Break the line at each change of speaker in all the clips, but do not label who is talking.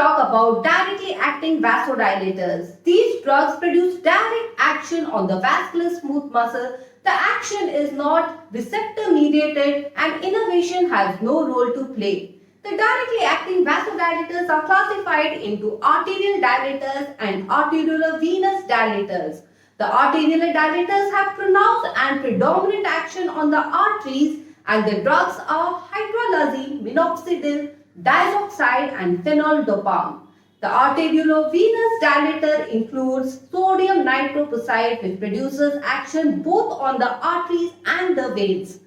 talk about directly acting vasodilators. These drugs produce direct action on the vascular smooth muscle. The action is not receptor mediated and innervation has no role to play. The directly acting vasodilators are classified into arterial dilators and arteriolar-venous dilators. The arteriolar dilators have pronounced and predominant action on the arteries, and the drugs are hydralazine, minoxidil, diazoxide and Fenoldopam. The arteriolar-venous dilator includes sodium nitroprusside, which produces action both on the arteries and the veins.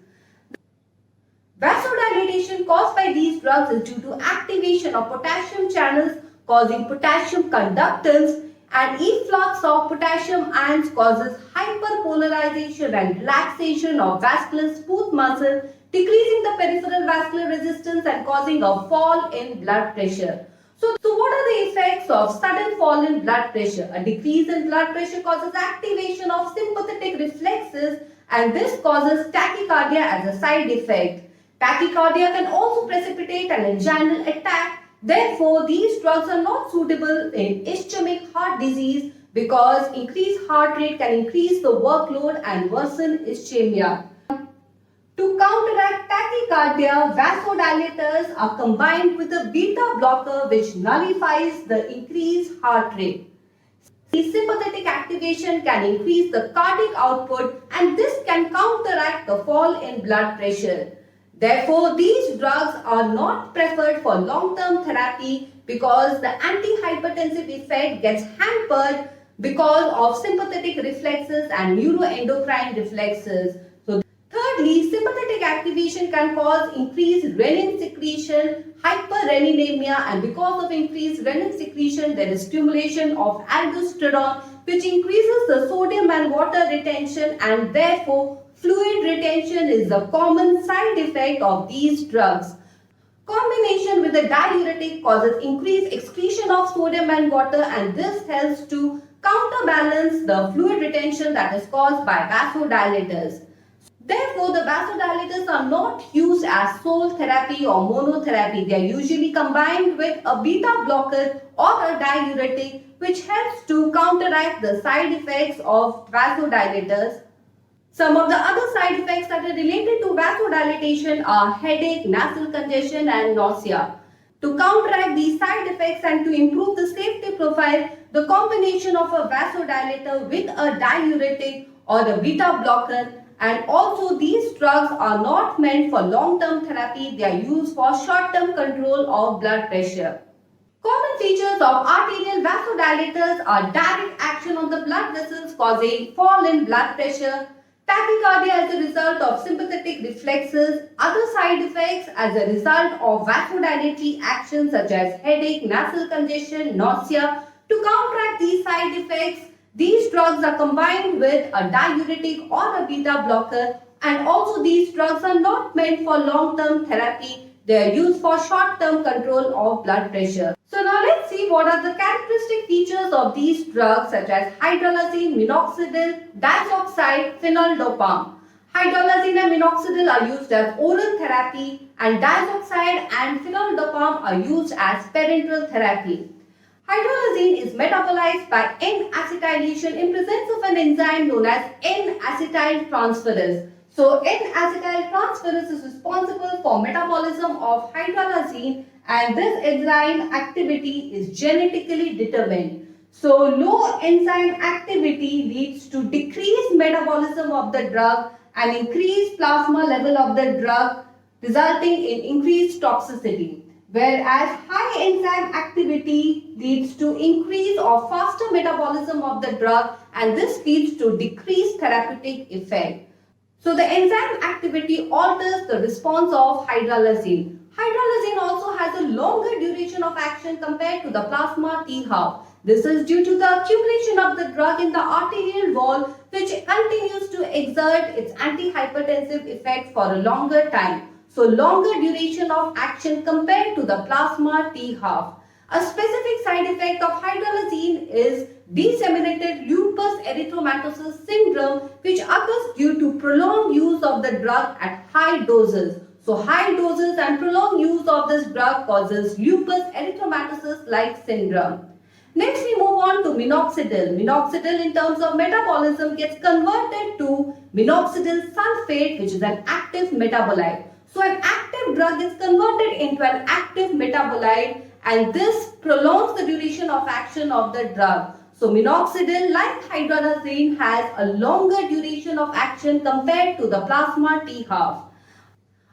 Vasodilatation caused by these drugs is due to activation of potassium channels causing potassium conductance, and efflux of potassium ions causes hyperpolarization and relaxation of vascular smooth muscle, decreasing the peripheral vascular resistance and causing a fall in blood pressure. So what are the effects of sudden fall in blood pressure? A decrease in blood pressure causes activation of sympathetic reflexes, and this causes tachycardia as a side effect. Tachycardia can also precipitate an inguinal attack. Therefore, these drugs are not suitable in ischemic heart disease because increased heart rate can increase the workload and worsen ischemia. To counteract tachycardia, vasodilators are combined with a beta blocker which nullifies the increased heart rate. The sympathetic activation can increase the cardiac output, and this can counteract the fall in blood pressure. Therefore, these drugs are not preferred for long-term therapy because the antihypertensive effect gets hampered because of sympathetic reflexes and neuroendocrine reflexes. Thirdly, sympathetic activation can cause increased renin secretion, hyperreninemia, and because of increased renin secretion, there is stimulation of aldosterone, which increases the sodium and water retention, and therefore fluid retention is a common side effect of these drugs. Combination with a diuretic causes increased excretion of sodium and water, and this helps to counterbalance the fluid retention that is caused by vasodilators. Therefore, the vasodilators are not used as sole therapy or monotherapy. They are usually combined with a beta blocker or a diuretic, which helps to counteract the side effects of vasodilators. Some of the other side effects that are related to vasodilatation are headache, nasal congestion, and nausea. To counteract these side effects and to improve the safety profile, the combination of a vasodilator with a diuretic or a beta blocker, and also these drugs are not meant for long-term therapy. They are used for short-term control of blood pressure. Common features of arterial vasodilators are direct action on the blood vessels causing fall in blood pressure, tachycardia as a result of sympathetic reflexes, other side effects as a result of vasodilatory action such as headache, nasal congestion, nausea. To counteract these side effects, these drugs are combined with a diuretic or a beta blocker, and also these drugs are not meant for long-term therapy. They are used for short-term control of blood pressure. So now let's see what are the characteristic features of these drugs such as hydralazine, minoxidil, diazoxide, Fenoldopam. Hydralazine and minoxidil are used as oral therapy, and diazoxide and Fenoldopam are used as parenteral therapy. Hydralazine is metabolized by N-acetylation in presence of an enzyme known as N-acetyltransferase. So N-acetyltransferase is responsible for metabolism of hydralazine, and this enzyme activity is genetically determined. So low enzyme activity leads to decreased metabolism of the drug and increased plasma level of the drug, resulting in increased toxicity. Whereas high enzyme activity leads to increase or faster metabolism of the drug, and this leads to decreased therapeutic effect. So the enzyme activity alters the response of hydralazine. Hydralazine also has a longer duration of action compared to the plasma T-half. This is due to the accumulation of the drug in the arterial wall, which continues to exert its antihypertensive effect for a longer time. So longer duration of action compared to the plasma T-half. A specific side effect of hydralazine is disseminated lupus erythematosus syndrome, which occurs due to prolonged use of the drug at high doses. So high doses and prolonged use of this drug causes lupus erythematosus dialysis-like syndrome. Next, we move on to minoxidil. Minoxidil, in terms of metabolism, gets converted to minoxidil sulfate, which is an active metabolite. So, an active drug is converted into an active metabolite, and this prolongs the duration of action of the drug. So, minoxidil, like hydralazine, has a longer duration of action compared to the plasma T-half.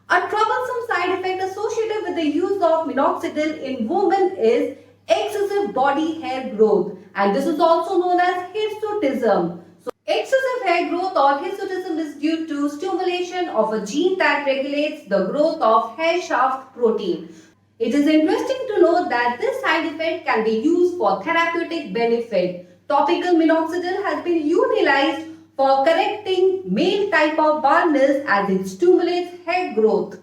A troublesome side effect associated with the use of minoxidil in women is excessive body hair growth, and this is also known as hirsutism. So, excessive hair growth or hirsutism is due to stimulation of a gene that regulates the growth of hair shaft protein. It is interesting to note that this side effect can be used for therapeutic benefit. Topical minoxidil has been utilized for correcting male type of baldness as it stimulates hair growth.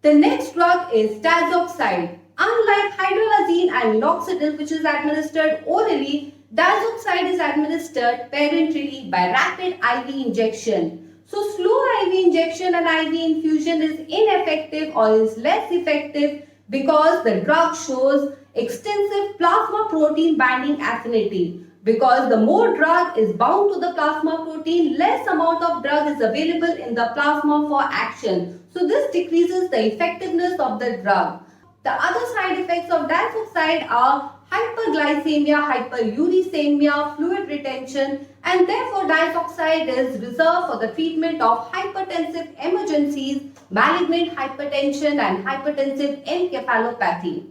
The next drug is diazoxide. Unlike hydralazine and minoxidil, which is administered orally, diazoxide is administered parenterally by rapid IV injection. So, slow IV injection and IV infusion is ineffective or is less effective because the drug shows extensive plasma protein binding affinity. Because the more drug is bound to the plasma protein, less amount of drug is available in the plasma for action. So, this decreases the effectiveness of the drug. The other side effects of diazoxide are hyperglycemia, hyperuricemia, fluid retention, and therefore diazoxide is reserved for the treatment of hypertensive emergencies, malignant hypertension, and hypertensive encephalopathy.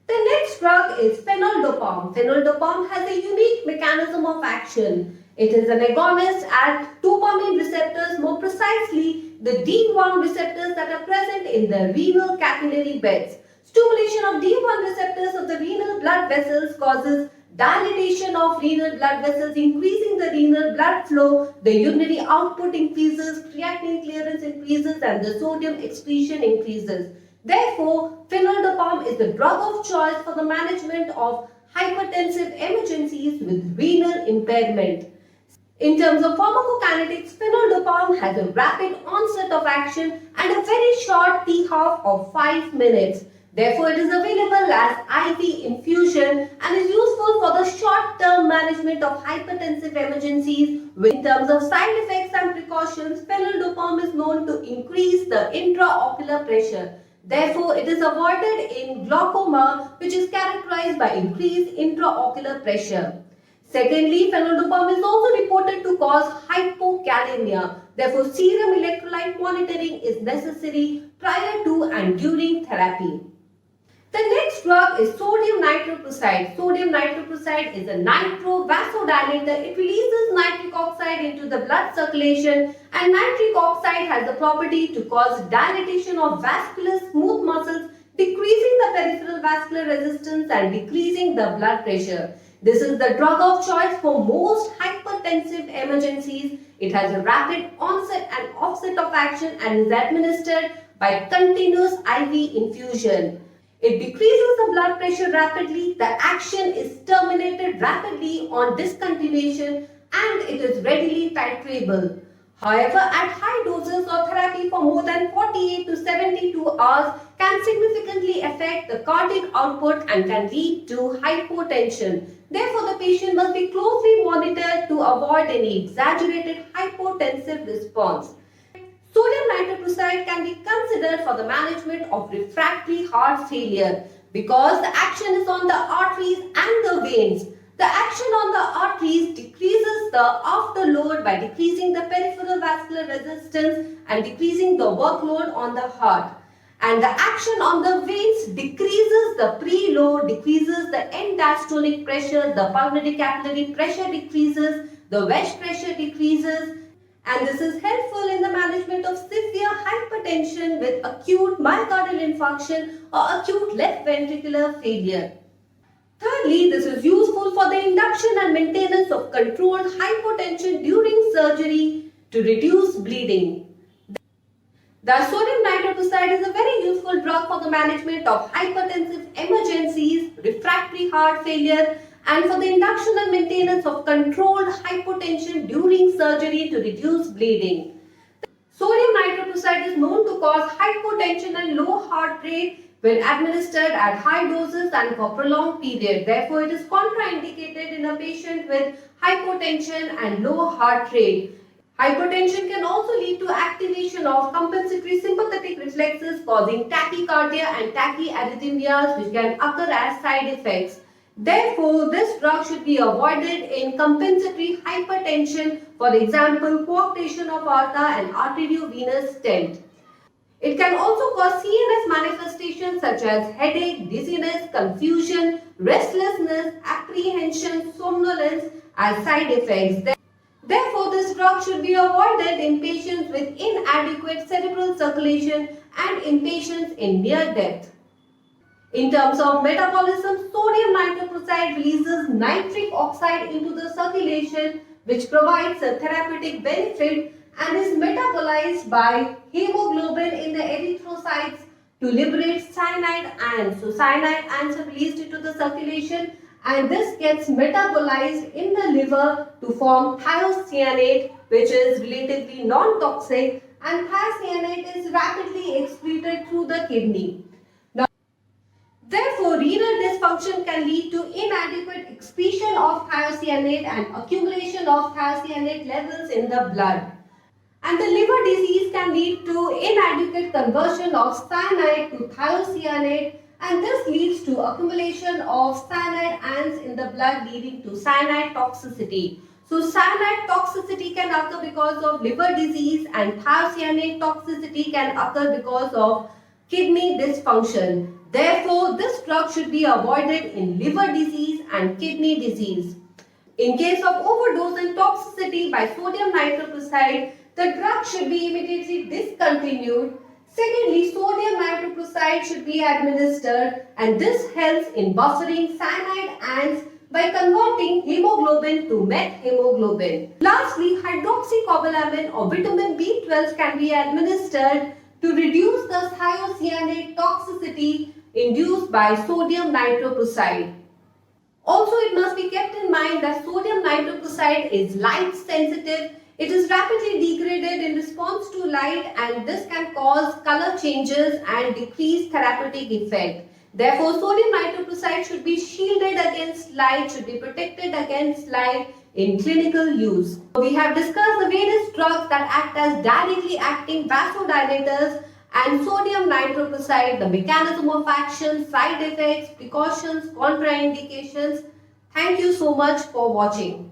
The next drug is Fenoldopam. Fenoldopam has a unique mechanism of action. It is an agonist at dopamine receptors, more precisely the D1 receptors that are present in the renal capillary beds. Stimulation of D1 receptors of the renal blood vessels causes dilatation of renal blood vessels, increasing the renal blood flow, the urinary output increases, creatinine clearance increases, and the sodium excretion increases. Therefore, Fenoldopam is the drug of choice for the management of hypertensive emergencies with renal impairment. In terms of pharmacokinetics, Fenoldopam has a rapid onset of action and a very short T-half of 5 minutes. Therefore, it is available as IV infusion and is useful for the short-term management of hypertensive emergencies. In terms of side effects and precautions, Fenoldopam is known to increase the intraocular pressure. Therefore, it is avoided in glaucoma, which is characterized by increased intraocular pressure. Secondly, Fenoldopam is also reported to cause hypokalemia. Therefore, serum electrolyte monitoring is necessary prior to and during therapy. The next drug is sodium nitroprusside. Sodium nitroprusside is a nitro vasodilator. It releases nitric oxide into the blood circulation, and nitric oxide has the property to cause dilatation of vascular smooth muscles, decreasing the peripheral vascular resistance and decreasing the blood pressure. This is the drug of choice for most hypertensive emergencies. It has a rapid onset and offset of action and is administered by continuous IV infusion. It decreases the blood pressure rapidly, the action is terminated rapidly on discontinuation, and it is readily titrable. However, at high doses or therapy for more than 48 to 72 hours can significantly affect the cardiac output and can lead to hypotension. Therefore, the patient must be closely monitored to avoid any exaggerated hypotensive response. Sodium nitroprusside can be considered for the management of refractory heart failure because the action is on the arteries and the veins. The action on the arteries decreases the afterload by decreasing the peripheral vascular resistance and decreasing the workload on the heart. And the action on the veins decreases the preload, decreases the end diastolic pressure, the pulmonary capillary pressure decreases, the wedge pressure decreases, and this is helpful in the management of severe hypertension with acute myocardial infarction or acute left ventricular failure. Thirdly, this is useful for the induction and maintenance of controlled hypotension during surgery to reduce bleeding. The sodium nitroprusside is a very useful drug for the management of hypertensive emergencies, refractory heart failure, and for the induction and maintenance of controlled hypotension during surgery to reduce bleeding. Sodium nitroprusside is known to cause hypotension and low heart rate when administered at high doses and for prolonged period. Therefore, it is contraindicated in a patient with hypotension and low heart rate. Hypertension can also lead to activation of compensatory sympathetic reflexes causing tachycardia and tachyarrhythmias which can occur as side effects. Therefore, this drug should be avoided in compensatory hypertension, for example, coarctation of aorta and arteriovenous stent. It can also cause CNS manifestations such as headache, dizziness, confusion, restlessness, apprehension, somnolence as side effects. Therefore, this drug should be avoided in patients with inadequate cerebral circulation and in patients in near death. In terms of metabolism, sodium nitroprusside releases nitric oxide into the circulation, which provides a therapeutic benefit and is metabolized by hemoglobin in the erythrocytes to liberate cyanide ions. So cyanide ions are released into the circulation and this gets metabolized in the liver to form thiocyanate, which is relatively non-toxic, and thiocyanate is rapidly excreted through the kidney. Therefore, renal dysfunction can lead to inadequate excretion of thiocyanate and accumulation of thiocyanate levels in the blood. And the liver disease can lead to inadequate conversion of cyanide to thiocyanate, and this leads to accumulation of cyanide ions in the blood leading to cyanide toxicity. So cyanide toxicity can occur because of liver disease and thiocyanate toxicity can occur because of kidney dysfunction. Therefore, this drug should be avoided in liver disease and kidney disease. In case of overdose and toxicity by sodium nitroprusside, the drug should be immediately discontinued. Secondly, sodium nitroprusside should be administered and this helps in buffering cyanide ions by converting hemoglobin to methemoglobin. Lastly, hydroxycobalamin or vitamin B12 can be administered to reduce the thiocyanate toxicity induced by sodium nitroprusside. Also, it must be kept in mind that sodium nitroprusside is light sensitive. It is rapidly degraded in response to light and this can cause color changes and decrease therapeutic effect. Therefore, sodium nitroprusside should be shielded against light, should be protected against light in clinical use. We have discussed the various drugs that act as directly acting vasodilators and sodium nitroprusside, the mechanism of action, side effects, precautions, contraindications. Thank you so much for watching.